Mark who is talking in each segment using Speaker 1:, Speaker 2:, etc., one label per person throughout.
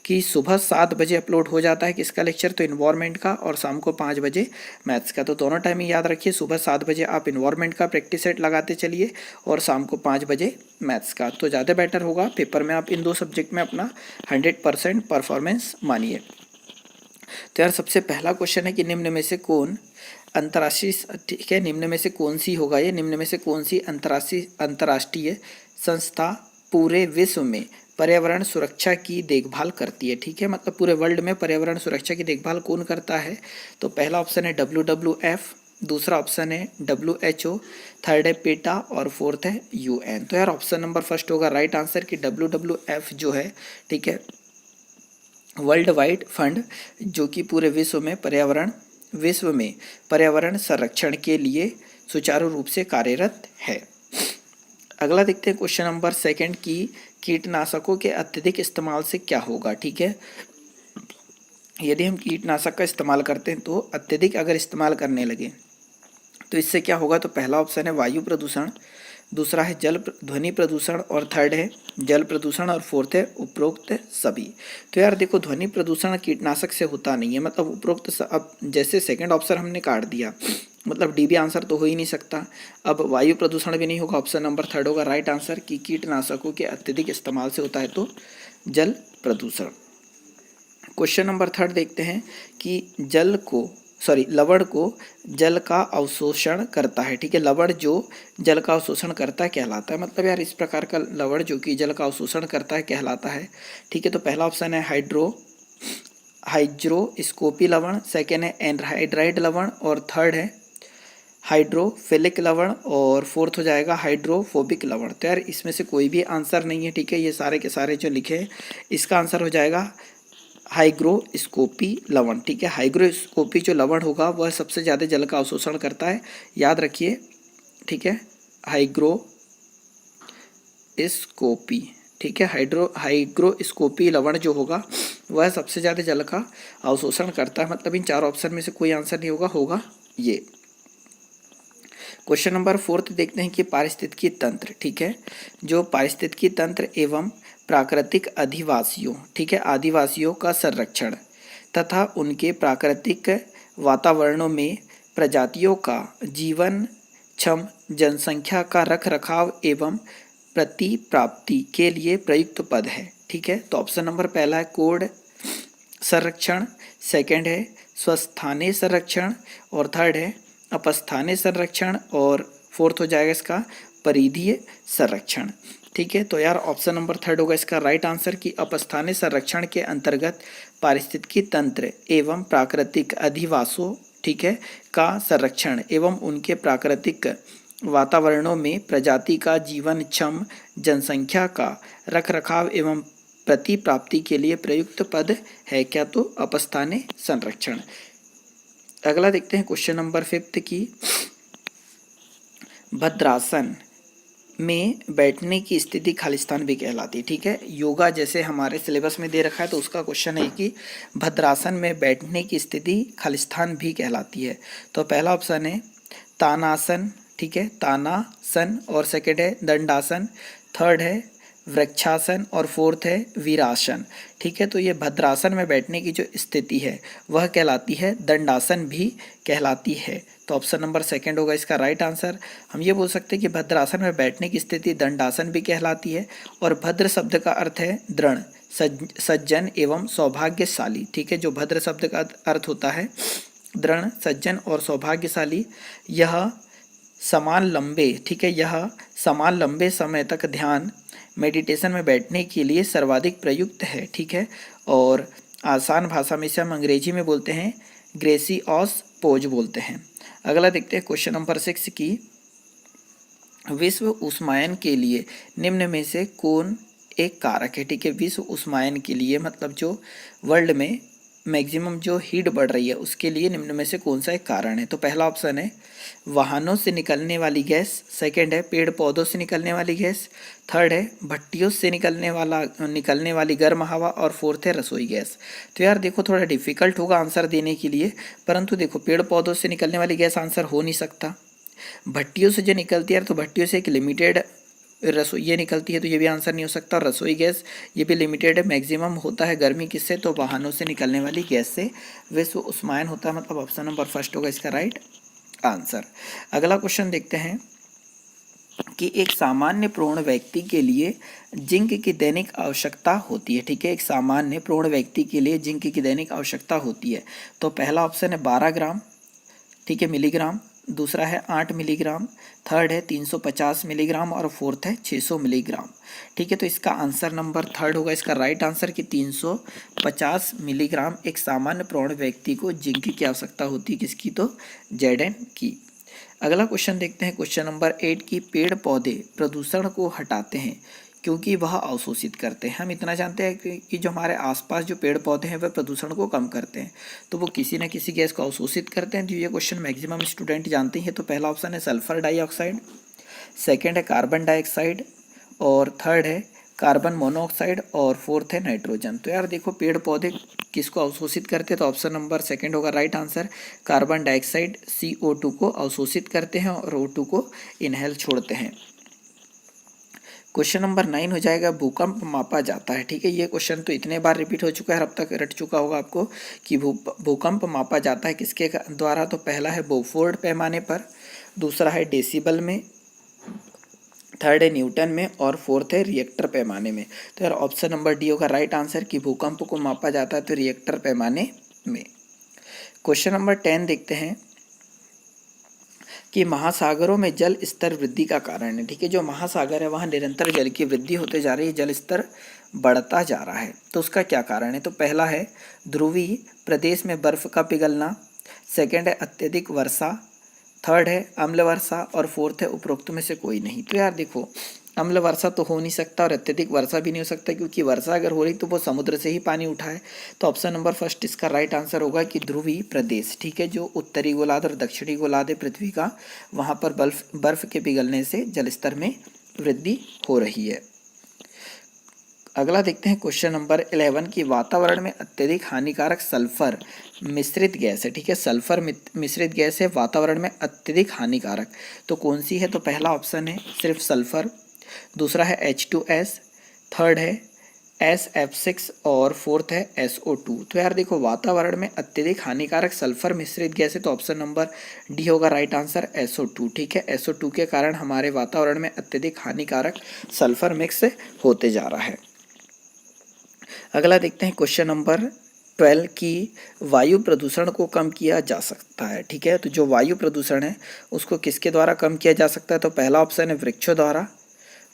Speaker 1: कि सुबह 7 बजे अपलोड हो जाता है किसका लेक्चर, तो इन्वायरमेंट का, और शाम को 5 बजे मैथ्स का। तो दोनों टाइम ही याद रखिए, सुबह 7 बजे आप इन्वायरमेंट का प्रैक्टिस सेट लगाते चलिए और शाम को 5 बजे मैथ्स का, तो ज़्यादा बेटर होगा। पेपर में आप इन 2 सब्जेक्ट में अपना 100% परफॉर्मेंस मानिए। तो यार सबसे पहला क्वेश्चन है कि निम्न में से कौन अंतर्राष्ट्रीय, ठीक है, निम्न में से कौन सी होगा ये, निम्न में से कौन सी अंतर्राष्ट्रीय संस्था पूरे विश्व में पर्यावरण सुरक्षा की देखभाल करती है, ठीक है, मतलब पूरे वर्ल्ड में पर्यावरण सुरक्षा की देखभाल कौन करता है। तो पहला ऑप्शन है WWF, दूसरा ऑप्शन है WHO, थर्ड है पेटा और फोर्थ है UN। तो यार ऑप्शन नंबर फर्स्ट होगा राइट आंसर कि WWF जो है, ठीक है, वर्ल्ड वाइड फंड, जो कि पूरे विश्व में पर्यावरण संरक्षण के लिए सुचारू रूप से कार्यरत है। अगला देखते हैं क्वेश्चन नंबर सेकंड की कीटनाशकों के अत्यधिक इस्तेमाल से क्या होगा, ठीक है। यदि हम कीटनाशक का इस्तेमाल करते हैं तो अत्यधिक अगर इस्तेमाल करने लगे तो इससे क्या होगा, तो पहला ऑप्शन है वायु प्रदूषण, दूसरा है ध्वनि प्रदूषण और थर्ड है जल प्रदूषण और फोर्थ है उपरोक्त सभी। तो यार देखो ध्वनि प्रदूषण कीटनाशक से होता नहीं है, मतलब उपरोक्त अब जैसे सेकंड ऑप्शन हमने काट दिया, मतलब डी भी आंसर तो हो ही नहीं सकता। अब वायु प्रदूषण भी नहीं होगा, ऑप्शन नंबर थर्ड होगा राइट आंसर कि कीटनाशकों के अत्यधिक इस्तेमाल से होता है तो जल प्रदूषण। क्वेश्चन नंबर थर्ड देखते हैं कि लवण को जल का अवशोषण करता है, ठीक है, लवण जो जल का अवशोषण करता है कहलाता है, मतलब यार इस प्रकार का लवण जो कि जल का अवशोषण करता है कहलाता है, ठीक है। तो पहला ऑप्शन है हाइड्रोस्कोपी लवण, सेकेंड है एनहाइड्राइड लवण और थर्ड है हाइड्रोफिलिक लवण और फोर्थ हो जाएगा हाइड्रोफोबिक लवण। तो यार इसमें से कोई भी आंसर नहीं है, ठीक है, ये सारे के सारे जो लिखे हैं इसका आंसर हो जाएगा हाइग्रोस्कोपी लवण, ठीक है। हाइग्रोस्कोपी जो लवण होगा वह सबसे ज़्यादा जल का अवशोषण करता है, याद रखिए, ठीक है, हाइग्रोस्कोपी, ठीक है, हाइग्रोस्कोपी लवण जो होगा वह सबसे ज़्यादा जल का अवशोषण करता है, मतलब इन चार ऑप्शन में से कोई आंसर नहीं होगा ये। क्वेश्चन नंबर फोर्थ देखते हैं कि पारिस्थितिकी तंत्र, ठीक है, जो पारिस्थितिकी तंत्र एवं प्राकृतिक अधिवासियों, ठीक है, आदिवासियों का संरक्षण तथा उनके प्राकृतिक वातावरणों में प्रजातियों का जीवन क्षम जनसंख्या का रखरखाव एवं प्रतिप्राप्ति के लिए प्रयुक्त पद है, ठीक है। तो ऑप्शन नंबर पहला है कोड संरक्षण, सेकंड है स्वस्थानीय संरक्षण और थर्ड है अपस्थानीय संरक्षण और फोर्थ हो जाएगा इसका परिधीय संरक्षण, ठीक है। तो यार ऑप्शन नंबर थर्ड होगा इसका राइट आंसर कि अपस्थानीय संरक्षण के अंतर्गत पारिस्थितिकी तंत्र एवं प्राकृतिक अधिवासों, ठीक है, का संरक्षण एवं उनके प्राकृतिक वातावरणों में प्रजाति का जीवन क्षम जनसंख्या का रखरखाव एवं प्रतिप्राप्ति के लिए प्रयुक्त पद है क्या, तो अपस्थानीय संरक्षण। अगला देखते हैं क्वेश्चन नंबर फिफ्थ की भद्रासन में बैठने की स्थिति खालिस्तान भी कहलाती है, ठीक है। योगा जैसे हमारे सिलेबस में दे रखा है तो उसका क्वेश्चन है कि भद्रासन में बैठने की स्थिति खालिस्तान भी कहलाती है। तो पहला ऑप्शन है तानासन, ठीक है, तानासन और सेकंड है दंडासन, थर्ड है वृक्षासन और फोर्थ है वीरासन, ठीक है। तो ये भद्रासन में बैठने की जो स्थिति है वह कहलाती है दंडासन भी कहलाती है। तो ऑप्शन नंबर सेकंड होगा इसका राइट आंसर। हम ये बोल सकते हैं कि भद्रासन में बैठने की स्थिति दंडासन भी कहलाती है और भद्र शब्द का अर्थ है दृढ़, सज्जन एवं सौभाग्यशाली, ठीक है। जो भद्र शब्द का अर्थ होता है दृढ़, सज्जन और सौभाग्यशाली, यह समान लंबे, ठीक है, यह समान लंबे समय तक ध्यान मेडिटेशन में बैठने के लिए सर्वाधिक प्रयुक्त है, ठीक है। और आसान भाषा में इसे हम अंग्रेजी में बोलते हैं ग्रेसियस पोज बोलते हैं। अगला देखते हैं क्वेश्चन नंबर 6 की विश्व उष्मायन के लिए निम्न में से कौन एक कारक है, ठीक है। विश्व उष्मायन के लिए मतलब जो वर्ल्ड में मैक्सिमम जो हीट बढ़ रही है उसके लिए निम्न में से कौन सा एक कारण है। तो पहला ऑप्शन है वाहनों से निकलने वाली गैस, सेकंड है पेड़ पौधों से निकलने वाली गैस, थर्ड है भट्टियों से निकलने वाली गर्म हवा और फोर्थ है रसोई गैस। तो यार देखो थोड़ा डिफिकल्ट होगा आंसर देने के लिए, परंतु देखो पेड़ पौधों से निकलने वाली गैस आंसर हो नहीं सकता। भट्टियों से जो निकलती है तो भट्टियों से एक लिमिटेड रसोई ये निकलती है, तो ये भी आंसर नहीं हो सकता। रसोई गैस ये भी लिमिटेड है, मैक्सिमम होता है गर्मी किससे, तो वाहनों से निकलने वाली गैस से। विश्व उष्मायन होता है, मतलब ऑप्शन नंबर फर्स्ट होगा इसका राइट आंसर। अगला क्वेश्चन देखते हैं कि एक सामान्य प्रौढ़ व्यक्ति के लिए जिंक की दैनिक आवश्यकता होती है। ठीक है, एक सामान्य प्रौढ़ व्यक्ति के लिए जिंक की दैनिक आवश्यकता होती है। तो पहला ऑप्शन है 12 ग्राम, ठीक है, मिलीग्राम। दूसरा है 8 मिलीग्राम। थर्ड है 350 मिलीग्राम और फोर्थ है 600 मिलीग्राम। ठीक है, तो इसका आंसर नंबर थर्ड होगा इसका राइट आंसर कि 350 मिलीग्राम एक सामान्य प्रौढ़ व्यक्ति को जिंक की आवश्यकता होती है। किसकी, तो Zn की। अगला क्वेश्चन देखते हैं, क्वेश्चन नंबर 8 की पेड़ पौधे प्रदूषण को हटाते हैं क्योंकि वह अवशोषित करते हैं। हम इतना जानते हैं कि जो हमारे आसपास जो पेड़ पौधे हैं वह प्रदूषण को कम करते हैं, तो वो किसी न किसी गैस को अवशोषित करते हैं। तो ये क्वेश्चन मैक्सिमम स्टूडेंट जानते हैं। तो पहला ऑप्शन है सल्फर डाइऑक्साइड, सेकेंड है कार्बन डाइऑक्साइड, और थर्ड है कार्बन मोनोऑक्साइड, और फोर्थ है नाइट्रोजन। तो यार देखो, पेड़ पौधे किसको अवशोषित करते हैं, तो ऑप्शन नंबर सेकंड होगा right answer. Carbon dioxide CO2 को अवशोषित करते हैं और O2 को इनहेल छोड़ते हैं। क्वेश्चन नंबर 9 हो जाएगा, भूकंप मापा जाता है। ठीक है, ये क्वेश्चन तो इतने बार रिपीट हो चुका है, अब तक रट चुका होगा आपको कि भूकंप मापा जाता है किसके द्वारा। तो पहला है बोफोर्ड पैमाने पर, दूसरा है डेसिबल में, थर्ड है न्यूटन में, और फोर्थ है रिएक्टर पैमाने में। तो यार ऑप्शन नंबर डी होगा राइट आंसर कि भूकंप को मापा जाता है तो रिएक्टर पैमाने में। क्वेश्चन नंबर 10 देखते हैं कि महासागरों में जल स्तर वृद्धि का कारण है। ठीक है, जो महासागर है वहाँ निरंतर जल की वृद्धि होते जा रही है, जल स्तर बढ़ता जा रहा है। तो उसका क्या कारण है, तो पहला है ध्रुवीय प्रदेश में बर्फ का पिघलना, सेकेंड है अत्यधिक वर्षा, थर्ड है अम्ल वर्षा, और फोर्थ है उपरोक्त में से कोई नहीं। तो यार देखो, अम्ल वर्षा तो हो नहीं सकता और अत्यधिक वर्षा भी नहीं हो सकता, क्योंकि वर्षा अगर हो रही तो वो समुद्र से ही पानी उठाए। तो ऑप्शन नंबर फर्स्ट इसका राइट आंसर होगा कि ध्रुवीय प्रदेश। ठीक है, जो उत्तरी गोलार्ध और दक्षिणी गोलार्ध है पृथ्वी का, वहाँ पर बर्फ के पिघलने से जल स्तर में वृद्धि हो रही है। अगला देखते हैं क्वेश्चन नंबर 11 की वातावरण में अत्यधिक हानिकारक सल्फर मिश्रित गैस है। ठीक है, सल्फर मिश्रित गैस है वातावरण में अत्यधिक हानिकारक, तो कौन सी है, तो पहला ऑप्शन है सिर्फ सल्फर, दूसरा है H2S, थर्ड है SF6 और फोर्थ है SO2। तो यार देखो, वातावरण में अत्यधिक हानिकारक सल्फर मिश्रित गैस है, तो ऑप्शन नंबर डी होगा राइट आंसर SO2। ठीक है, SO2 के कारण हमारे वातावरण में अत्यधिक हानिकारक सल्फर मिक्स होते जा रहा है। अगला देखते हैं क्वेश्चन नंबर 12 की वायु प्रदूषण को कम किया जा सकता है। ठीक है, तो जो वायु प्रदूषण है उसको किसके द्वारा कम किया जा सकता है, तो पहला ऑप्शन है वृक्षों द्वारा,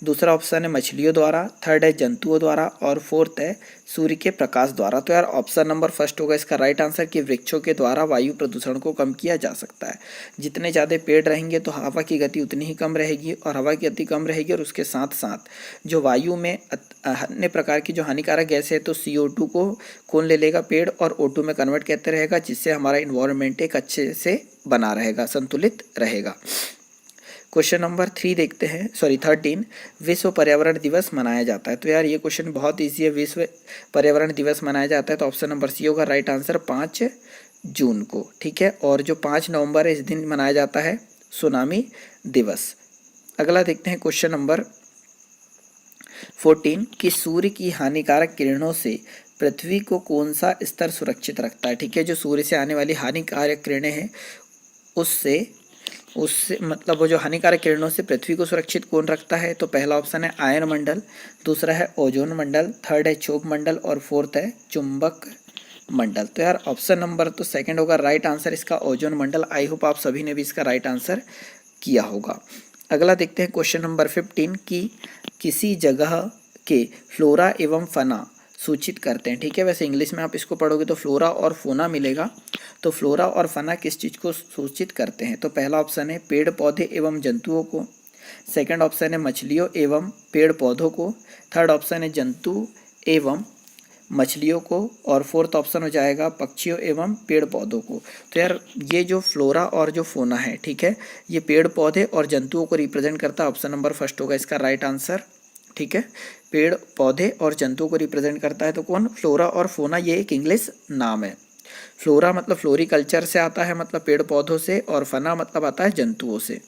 Speaker 1: दूसरा ऑप्शन है मछलियों द्वारा, थर्ड है जंतुओं द्वारा, और फोर्थ है सूर्य के प्रकाश द्वारा। तो यार ऑप्शन नंबर फर्स्ट होगा इसका राइट आंसर कि वृक्षों के द्वारा वायु प्रदूषण को कम किया जा सकता है। जितने ज़्यादा पेड़ रहेंगे तो हवा की गति उतनी ही कम रहेगी, और हवा की गति कम रहेगी और उसके साथ साथ जो वायु में अन्य प्रकार की जो हानिकारक गैस है, तो CO2 को कौन ले लेगा, पेड़, और O2 में कन्वर्ट करते रहेगा, जिससे हमारा इन्वायरमेंट एक अच्छे से बना रहेगा, संतुलित रहेगा। क्वेश्चन नंबर 3 देखते हैं, 13 विश्व पर्यावरण दिवस मनाया जाता है। तो यार ये क्वेश्चन बहुत ईजी है, विश्व पर्यावरण दिवस मनाया जाता है, तो ऑप्शन नंबर सी होगा राइट आंसर 5 जून को। ठीक है, और जो 5 नवंबर है इस दिन मनाया जाता है सुनामी दिवस। अगला देखते हैं क्वेश्चन नंबर 14 कि सूर्य की हानिकारक किरणों से पृथ्वी को कौन सा स्तर सुरक्षित रखता है। ठीक है, जो सूर्य से आने वाली हानिकारक किरणें हैं उससे मतलब वो जो हानिकारक किरणों से पृथ्वी को सुरक्षित कौन रखता है, तो पहला ऑप्शन है आयन मंडल, दूसरा है ओजोन मंडल, थर्ड है क्षोभ मंडल, और फोर्थ है चुंबक मंडल। तो यार ऑप्शन नंबर तो सेकंड होगा राइट आंसर इसका ओजोन मंडल। आई होप आप सभी ने भी इसका राइट आंसर किया होगा। अगला देखते हैं क्वेश्चन नंबर 15 की किसी जगह के फ्लोरा एवं फना सूचित करते हैं। ठीक है, वैसे इंग्लिश में आप इसको पढ़ोगे तो फ्लोरा और फोना मिलेगा। तो फ्लोरा और फना किस चीज़ को सूचित करते हैं, तो पहला ऑप्शन है पेड़ पौधे एवं जंतुओं को, सेकंड ऑप्शन है मछलियों एवं पेड़ पौधों को, थर्ड ऑप्शन है जंतु एवं मछलियों को, और फोर्थ ऑप्शन हो जाएगा पक्षियों एवं पेड़ पौधों को। तो यार ये जो फ्लोरा और जो फोना है, ठीक है, ये पेड़ पौधे और जंतुओं को रिप्रेजेंट करता है। ऑप्शन नंबर फर्स्ट होगा इसका राइट आंसर। ठीक है, पेड़ पौधे और जंतुओं को रिप्रेजेंट करता है, तो कौन, फ्लोरा और फोना, ये एक इंग्लिश नाम है। फ्लोरा मतलब फ्लोरिकल्चर से आता है, मतलब पेड़ पौधों से, और फना मतलब आता है जंतुओं से।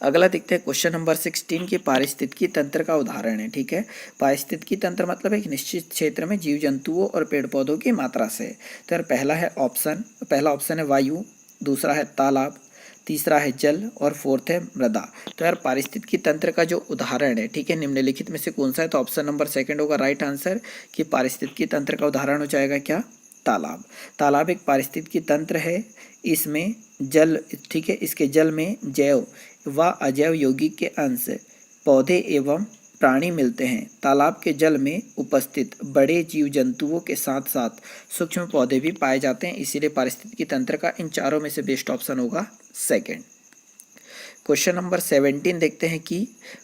Speaker 1: अगला देखते हैं क्वेश्चन नंबर 16 की पारिस्थितिकी तंत्र का उदाहरण है। ठीक है, पारिस्थितिकी तंत्र मतलब एक निश्चित क्षेत्र में जीव जंतुओं और पेड़ पौधों की मात्रा से। तो यार पहला ऑप्शन है वायु, दूसरा है तालाब, तीसरा है जल और फोर्थ है मृदा। तो यार पारिस्थितिकी तंत्र का जो उदाहरण है, ठीक है, निम्नलिखित में से कौन सा है? तो ऑप्शन नंबर सेकंड होगा राइट आंसर कि पारिस्थितिकी तंत्र का उदाहरण हो जाएगा क्या? तालाब। तालाब एक पारिस्थितिकी तंत्र है। इसमें जल, ठीक है, इसके जल में जैव व अजैव यौगिक के अंश पौधे एवं प्राणी मिलते हैं। तालाब के जल में उपस्थित बड़े जीव जंतुओं के साथ साथ सूक्ष्म पौधे भी पाए जाते हैं। इसीलिए पारिस्थितिकी तंत्र का इन चारों में से बेस्ट ऑप्शन होगा सेकंड। क्वेश्चन नंबर 17 देखते हैं कि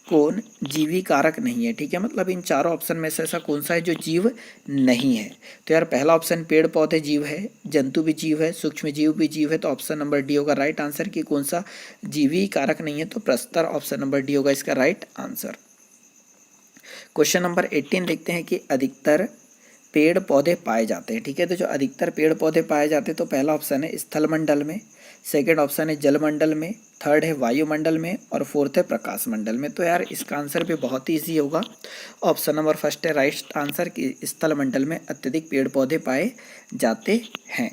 Speaker 1: कौन जीवी कारक नहीं है। ठीक है, मतलब इन चारों ऑप्शन में से ऐसा कौन सा है जो जीव नहीं है? तो यार पहला ऑप्शन पेड़ पौधे जीव है, जंतु भी जीव है, सूक्ष्म जीव भी जीव है। तो ऑप्शन नंबर डी होगा राइट आंसर कि कौन सा जीवी कारक नहीं है? तो प्रस्तर ऑप्शन नंबर डी होगा इसका राइट आंसर। क्वेश्चन नंबर 18 देखते हैं कि अधिकतर पेड़ पौधे पाए जाते हैं। ठीक है, तो जो अधिकतर पेड़ पौधे पाए जाते हैं तो पहला ऑप्शन है स्थल मंडल में, सेकेंड ऑप्शन है जल मंडल में, थर्ड है वायुमंडल में और फोर्थ है प्रकाश मंडल में। तो यार इसका आंसर भी बहुत ही ईजी होगा, ऑप्शन नंबर फर्स्ट है राइट आंसर कि स्थल मंडल में अत्यधिक पेड़ पौधे पाए जाते हैं।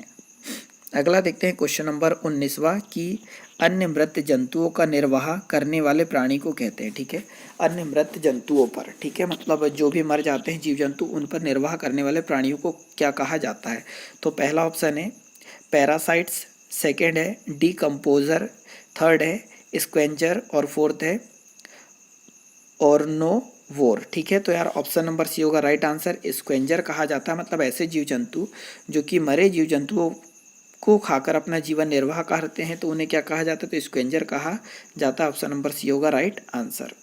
Speaker 1: अगला देखते हैं क्वेश्चन नंबर 19वां कि अन्य मृत जंतुओं का निर्वाह करने वाले प्राणी को कहते हैं। ठीक है, अन्य मृत जंतुओं पर, ठीक है, मतलब जो भी मर जाते हैं जीव जंतु उन पर निर्वाह करने वाले प्राणियों को क्या कहा जाता है? तो पहला ऑप्शन है पैरासाइट्स, सेकेंड है डीकम्पोजर, थर्ड है स्क्वेंचर और फोर्थ है ऑर्नोवोर। ठीक है, तो यार ऑप्शन नंबर सी होगा राइट आंसर। स्क्वेंचर कहा जाता है मतलब ऐसे जीव जंतु जो कि मरे जीव जंतुओं को खाकर अपना जीवन निर्वाह करते हैं, तो उन्हें क्या कहा जाता है? तो स्क्वेंचर कहा जाता है। ऑप्शन नंबर सी होगा राइट आंसर।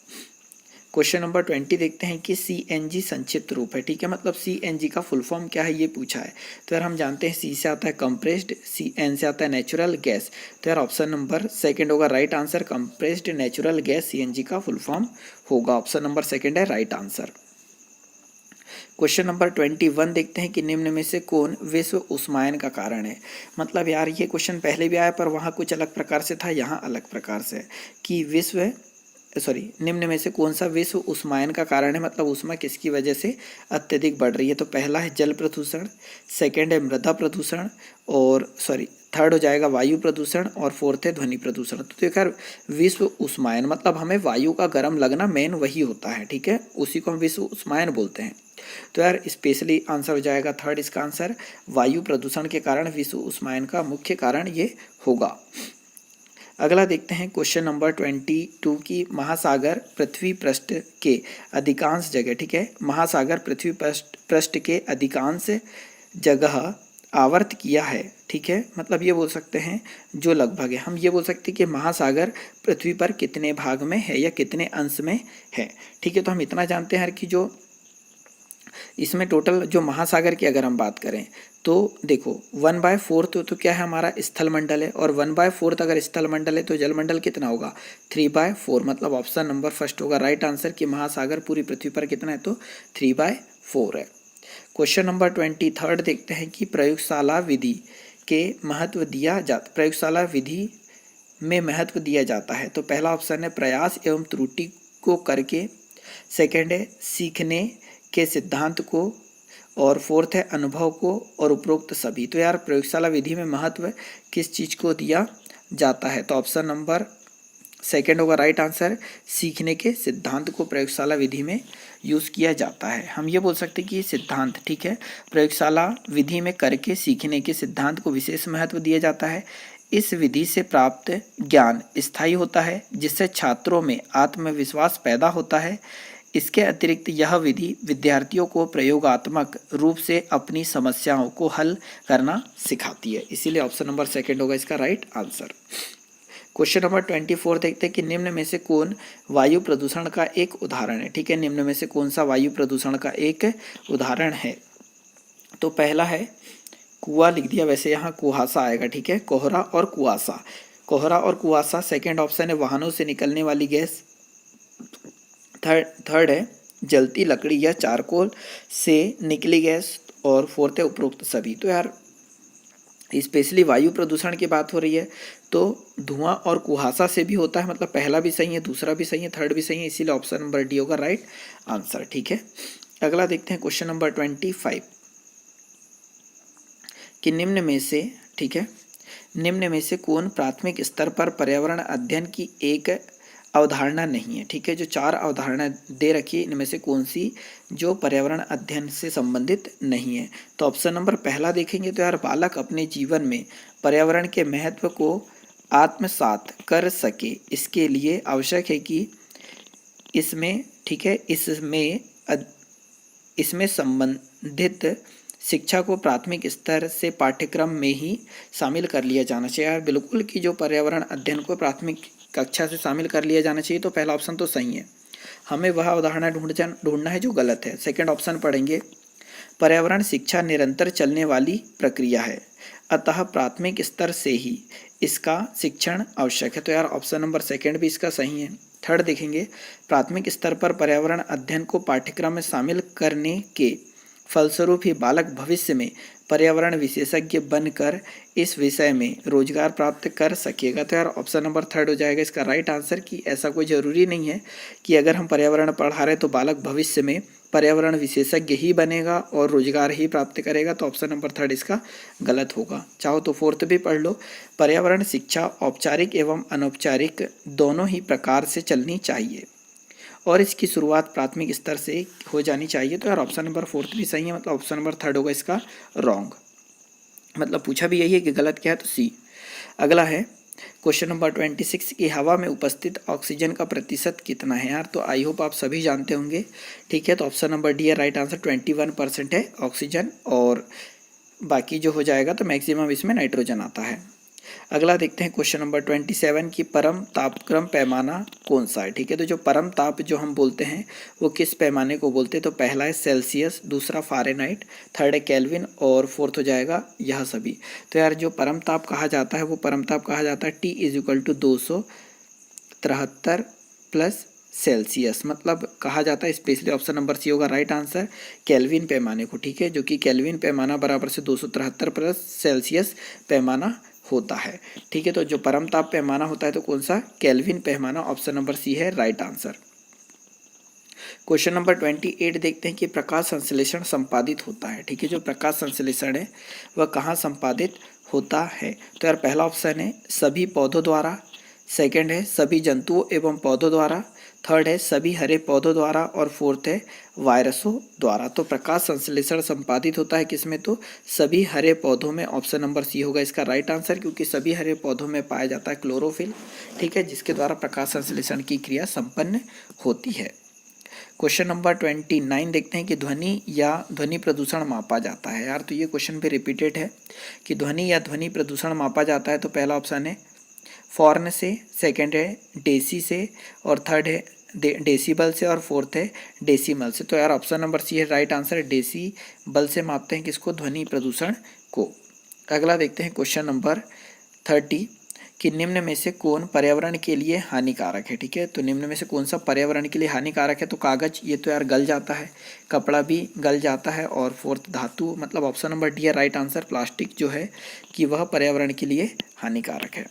Speaker 1: क्वेश्चन नंबर 20 देखते हैं कि CNG संक्षिप्त रूप है। ठीक है, मतलब CNG का फुल फॉर्म क्या है ये पूछा है। तो यार हम जानते हैं C से आता है कंप्रेस्ड, CN से आता है नेचुरल गैस। तो यार ऑप्शन नंबर सेकंड होगा right answer, compressed natural gas CNG का फुल फॉर्म होगा। ऑप्शन नंबर सेकंड है राइट आंसर। क्वेश्चन नंबर 21 देखते हैं कि निम्न में से कौन विश्व उष्मायन का कारण है। मतलब यार ये क्वेश्चन पहले भी आया पर वहाँ कुछ अलग प्रकार से था, यहाँ अलग प्रकार से कि निम्न में से कौन सा विश्व उष्मायन का कारण है, मतलब उष्मा किसकी वजह से अत्यधिक बढ़ रही है। तो पहला है जल प्रदूषण, सेकंड है मृदा प्रदूषण और थर्ड हो जाएगा वायु प्रदूषण और फोर्थ है ध्वनि प्रदूषण। तो देखिए विश्व उष्मायन मतलब हमें वायु का गर्म लगना मेन वही होता है। ठीक है, उसी को हम विश्व उष्मायन बोलते हैं। तो यार स्पेशली आंसर हो जाएगा थर्ड इसका आंसर, वायु प्रदूषण के कारण विश्व उष्मायन का मुख्य कारण ये होगा। अगला देखते हैं क्वेश्चन नंबर 22 की महासागर पृथ्वी पृष्ठ के अधिकांश जगह, ठीक है, महासागर पृथ्वी पृष्ठ के अधिकांश जगह आवर्त किया है। ठीक है, मतलब ये बोल सकते हैं जो लगभग है, हम ये बोल सकते हैं कि महासागर पृथ्वी पर कितने भाग में है या कितने अंश में है। ठीक है, तो हम इतना जानते हैं कि जो इसमें टोटल जो महासागर की अगर हम बात करें तो देखो 1/4 तो क्या है हमारा स्थल मंडल है, और 1/4 अगर स्थल मंडल है तो जल मंडल कितना होगा 3/4। मतलब ऑप्शन नंबर फर्स्ट होगा राइट आंसर कि महासागर पूरी पृथ्वी पर कितना है तो 3/4 है। क्वेश्चन नंबर 23 देखते हैं कि प्रयोगशाला विधि में महत्व दिया जाता है। तो पहला ऑप्शन है प्रयास एवं त्रुटि को करके, सेकेंड है सीखने के सिद्धांत को और फोर्थ है अनुभव को और उपरोक्त सभी। तो यार प्रयोगशाला विधि में महत्व किस चीज़ को दिया जाता है? तो ऑप्शन नंबर सेकेंड होगा राइट आंसर, सीखने के सिद्धांत को प्रयोगशाला विधि में यूज़ किया जाता है। हम ये बोल सकते हैं कि सिद्धांत, ठीक है, प्रयोगशाला विधि में करके सीखने के सिद्धांत को विशेष महत्व दिया जाता है। इस विधि से प्राप्त ज्ञान स्थायी होता है जिससे छात्रों में आत्मविश्वास पैदा होता है। इसके अतिरिक्त यह विधि विद्यार्थियों को प्रयोगात्मक रूप से अपनी समस्याओं को हल करना सिखाती है। इसीलिए ऑप्शन नंबर सेकंड होगा इसका राइट आंसर। क्वेश्चन नंबर 24 देखते हैं कि निम्न में से कौन वायु प्रदूषण का एक उदाहरण है। ठीक है, निम्न में से कौन सा वायु प्रदूषण का एक उदाहरण है? तो पहला है कुआ लिख दिया, वैसे यहाँ कुहासा आएगा। ठीक है, कोहरा और कुआसा। सेकेंड ऑप्शन है वाहनों से निकलने वाली गैस, थर्ड है जलती लकड़ी या चारकोल से निकली गैस और फोर्थ है उपरोक्त सभी। तो यार स्पेशली वायु प्रदूषण की बात हो रही है तो धुआं और कुहासा से भी होता है, मतलब पहला भी सही है, दूसरा भी सही है, थर्ड भी सही है, इसीलिए ऑप्शन नंबर डी होगा राइट आंसर। ठीक है, अगला देखते हैं क्वेश्चन नंबर 25 कि निम्न में से, ठीक है, निम्न में से कौन प्राथमिक स्तर पर पर्यावरण अध्ययन की एक अवधारणा नहीं है। ठीक है, जो 4 अवधारणा दे रखी है इनमें से कौन सी जो पर्यावरण अध्ययन से संबंधित नहीं है। तो ऑप्शन नंबर पहला देखेंगे तो यार बालक अपने जीवन में पर्यावरण के महत्व को आत्मसात कर सके, इसके लिए आवश्यक है कि इसमें, ठीक है, इसमें संबंधित शिक्षा को प्राथमिक स्तर से पाठ्यक्रम में ही शामिल कर लिया जाना चाहिए। यार बिल्कुल कि जो पर्यावरण अध्ययन को प्राथमिक कक्षा से शामिल कर लिया जाना चाहिए, तो पहला ऑप्शन तो सही है। हमें वह अवधारणा ढूंढना है जो गलत है। सेकंड ऑप्शन पढ़ेंगे, पर्यावरण शिक्षा निरंतर चलने वाली प्रक्रिया है, अतः प्राथमिक स्तर से ही इसका शिक्षण आवश्यक है। तो यार ऑप्शन नंबर सेकंड भी इसका सही है। थर्ड देखेंगे, प्राथमिक स्तर पर पर्यावरण अध्ययन को पाठ्यक्रम में शामिल करने के फलस्वरूप ही बालक भविष्य में पर्यावरण विशेषज्ञ बनकर इस विषय में रोजगार प्राप्त कर सकेगा। तो यार ऑप्शन नंबर थर्ड हो जाएगा इसका राइट आंसर, कि ऐसा कोई ज़रूरी नहीं है कि अगर हम पर्यावरण पढ़ा रहे तो बालक भविष्य में पर्यावरण विशेषज्ञ ही बनेगा और रोजगार ही प्राप्त करेगा। तो ऑप्शन नंबर थर्ड इसका गलत होगा। चाहो तो फोर्थ भी पढ़ लो, पर्यावरण शिक्षा औपचारिक एवं अनौपचारिक दोनों ही प्रकार से चलनी चाहिए और इसकी शुरुआत प्राथमिक स्तर से हो जानी चाहिए। तो यार ऑप्शन नंबर फोर्थ भी सही है, मतलब ऑप्शन नंबर थर्ड होगा इसका रॉन्ग। मतलब पूछा भी यही है कि गलत क्या है, तो सी। अगला है क्वेश्चन नंबर 26 की हवा में उपस्थित ऑक्सीजन का प्रतिशत कितना है। यार तो आई होप आप सभी जानते होंगे। ठीक है, तो ऑप्शन नंबर डी है राइट आंसर, 21% है ऑक्सीजन, और बाकी जो हो जाएगा तो मैक्सिमम इसमें नाइट्रोजन आता है। अगला देखते हैं क्वेश्चन नंबर 27 की परम तापक्रम पैमाना कौन सा है। ठीक है, तो जो परम ताप जो हम बोलते हैं वो किस पैमाने को बोलते हैं। तो पहला है सेल्सियस, दूसरा फ़ारेनहाइट, थर्ड है केल्विन और फोर्थ हो जाएगा यह सभी। तो यार जो परम ताप कहा जाता है वो परम ताप कहा जाता है T = 273 प्लस सेल्सियस, मतलब कहा जाता है स्पेशली ऑप्शन नंबर सी होगा राइट आंसर, केल्विन पैमाने को। ठीक है, जो कि केल्विन पैमाना बराबर से 273 प्लस सेल्सियस पैमाना होता है। ठीक है, तो जो परम ताप पैमाना होता है तो कौन सा, केल्विन पैमाना, ऑप्शन नंबर सी है राइट आंसर। क्वेश्चन नंबर 28 देखते हैं कि प्रकाश संश्लेषण संपादित होता है। ठीक है, जो प्रकाश संश्लेषण है वह कहाँ संपादित होता है। तो यार पहला ऑप्शन है सभी पौधों द्वारा, सेकंड है सभी जंतुओं एवं पौधों द्वारा, थर्ड है सभी हरे पौधों द्वारा और फोर्थ है वायरसों द्वारा। तो प्रकाश संश्लेषण संपादित होता है किसमें, तो सभी हरे पौधों में, ऑप्शन नंबर सी होगा इसका राइट आंसर, क्योंकि सभी हरे पौधों में पाया जाता है क्लोरोफिल। ठीक है, जिसके द्वारा प्रकाश संश्लेषण की क्रिया संपन्न होती है। क्वेश्चन नंबर 29 देखते हैं कि ध्वनि या ध्वनि प्रदूषण मापा जाता है। यार तो ये क्वेश्चन भी रिपीटेड है कि ध्वनि या ध्वनि प्रदूषण मापा जाता है। तो पहला ऑप्शन है फॉर्न से, सेकंड है डेसी से और थर्ड है डेसीबल से और फोर्थ है डेसिमल से। तो यार ऑप्शन नंबर सी है राइट आंसर, डेसीबल से मापते हैं किसको, ध्वनि प्रदूषण को। अगला देखते हैं क्वेश्चन नंबर 30 कि निम्न में से कौन पर्यावरण के लिए हानिकारक है। ठीक है, तो निम्न में से कौन सा पर्यावरण के लिए हानिकारक है। तो कागज, ये तो यार गल जाता है, कपड़ा भी गल जाता है, और फोर्थ धातु, मतलब ऑप्शन नंबर डी है राइट आंसर, प्लास्टिक जो है कि वह पर्यावरण के लिए हानिकारक है।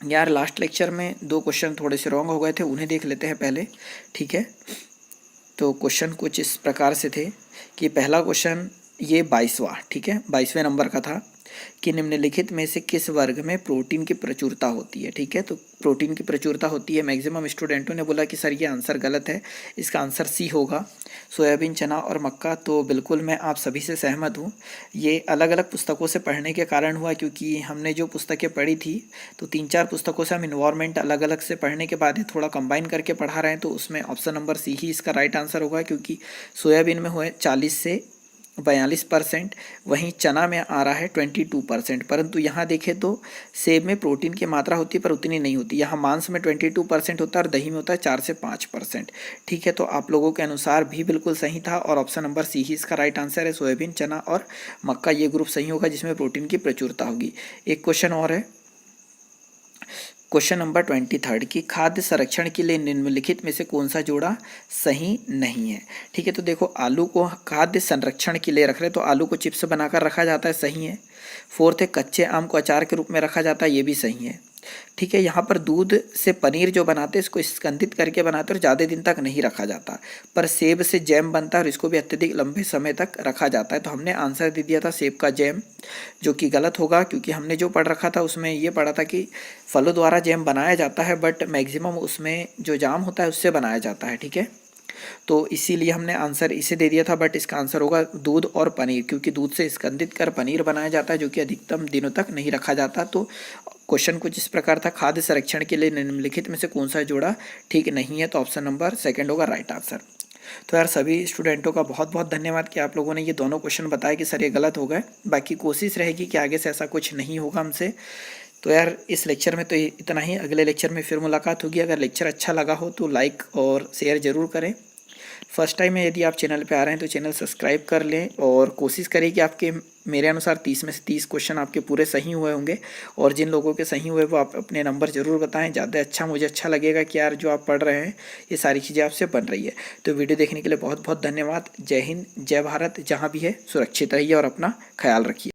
Speaker 1: यार लास्ट लेक्चर में 2 क्वेश्चन थोड़े से रॉन्ग हो गए थे, उन्हें देख लेते हैं पहले। ठीक है, तो क्वेश्चन कुछ इस प्रकार से थे कि पहला क्वेश्चन ये 22वां, ठीक है, 22वें नंबर का था कि निम्नलिखित में से किस वर्ग में प्रोटीन की प्रचुरता होती है। ठीक है, तो प्रोटीन की प्रचुरता होती है, मैक्सिमम स्टूडेंटों ने बोला कि सर ये आंसर गलत है, इसका आंसर सी होगा, सोयाबीन, चना और मक्का। तो बिल्कुल मैं आप सभी से सहमत हूँ। ये अलग अलग पुस्तकों से पढ़ने के कारण हुआ, क्योंकि हमने जो पुस्तकें पढ़ी थी तो 3-4 पुस्तकों से हम इन्वायरमेंट अलग अलग से पढ़ने के बाद ही थोड़ा कंबाइन करके पढ़ा रहे हैं। तो उसमें ऑप्शन नंबर सी ही इसका राइट आंसर होगा, क्योंकि सोयाबीन में हुए 40 से 42%, वहीं चना में आ रहा है 22%। परंतु यहाँ देखें तो सेब में प्रोटीन की मात्रा होती है पर उतनी नहीं होती। यहाँ मांस में 22% होता है और दही में होता है 4 से 5%। ठीक है, तो आप लोगों के अनुसार भी बिल्कुल सही था और ऑप्शन नंबर सी ही इसका राइट आंसर है। सोयाबीन, चना और मक्का ये ग्रुप सही होगा जिसमें प्रोटीन की प्रचुरता होगी। एक क्वेश्चन और है क्वेश्चन नंबर 23 की खाद्य संरक्षण के लिए निम्नलिखित में से कौन सा जोड़ा सही नहीं है। ठीक है, तो देखो आलू को खाद्य संरक्षण के लिए रख रहे, तो आलू को चिप्स बनाकर रखा जाता है, सही है। फोर्थ है कच्चे आम को अचार के रूप में रखा जाता है, ये भी सही है। ठीक है, यहाँ पर दूध से पनीर जो बनाते हैं इसको स्कंदित करके बनाते हैं और ज़्यादा दिन तक नहीं रखा जाता, पर सेब से जैम बनता है और इसको भी अत्यधिक लंबे समय तक रखा जाता है। तो हमने आंसर दे दिया था सेब का जैम, जो कि गलत होगा, क्योंकि हमने जो पढ़ रखा था उसमें ये पढ़ा था कि फलों द्वारा जैम बनाया जाता है, बट मैक्सिमम उसमें जो जाम होता है उससे बनाया जाता है। ठीक है, तो इसीलिए हमने आंसर इसे दे दिया था, बट इसका आंसर होगा दूध और पनीर, क्योंकि दूध से स्कंदित कर पनीर बनाया जाता है जो कि अधिकतम दिनों तक नहीं रखा जाता। तो क्वेश्चन कुछ इस प्रकार था, खाद्य संरक्षण के लिए निम्नलिखित में से कौन सा जोड़ा ठीक नहीं है, तो ऑप्शन नंबर सेकंड होगा राइट आंसर। तो यार सभी स्टूडेंटों का बहुत बहुत धन्यवाद कि आप लोगों ने ये दोनों क्वेश्चन बताए कि सर ये गलत हो गए। बाकी कोशिश रहेगी कि आगे से ऐसा कुछ नहीं होगा हमसे। तो यार इस लेक्चर में तो इतना ही, अगले लेक्चर में फिर मुलाकात होगी। अगर लेक्चर अच्छा लगा हो तो लाइक और शेयर ज़रूर करें। फर्स्ट टाइम में यदि आप चैनल पे आ रहे हैं तो चैनल सब्सक्राइब कर लें और कोशिश करें कि आपके मेरे अनुसार 30 में से 30 क्वेश्चन आपके पूरे सही हुए होंगे। और जिन लोगों के सही हुए वो आप अपने नंबर ज़रूर बताएं, ज़्यादा अच्छा मुझे अच्छा लगेगा कि यार जो आप पढ़ रहे हैं ये सारी चीज़ें आपसे बन रही है। तो वीडियो देखने के लिए बहुत बहुत धन्यवाद। जय हिंद, जय भारत। जहाँ भी है सुरक्षित रहिए और अपना ख्याल रखिए।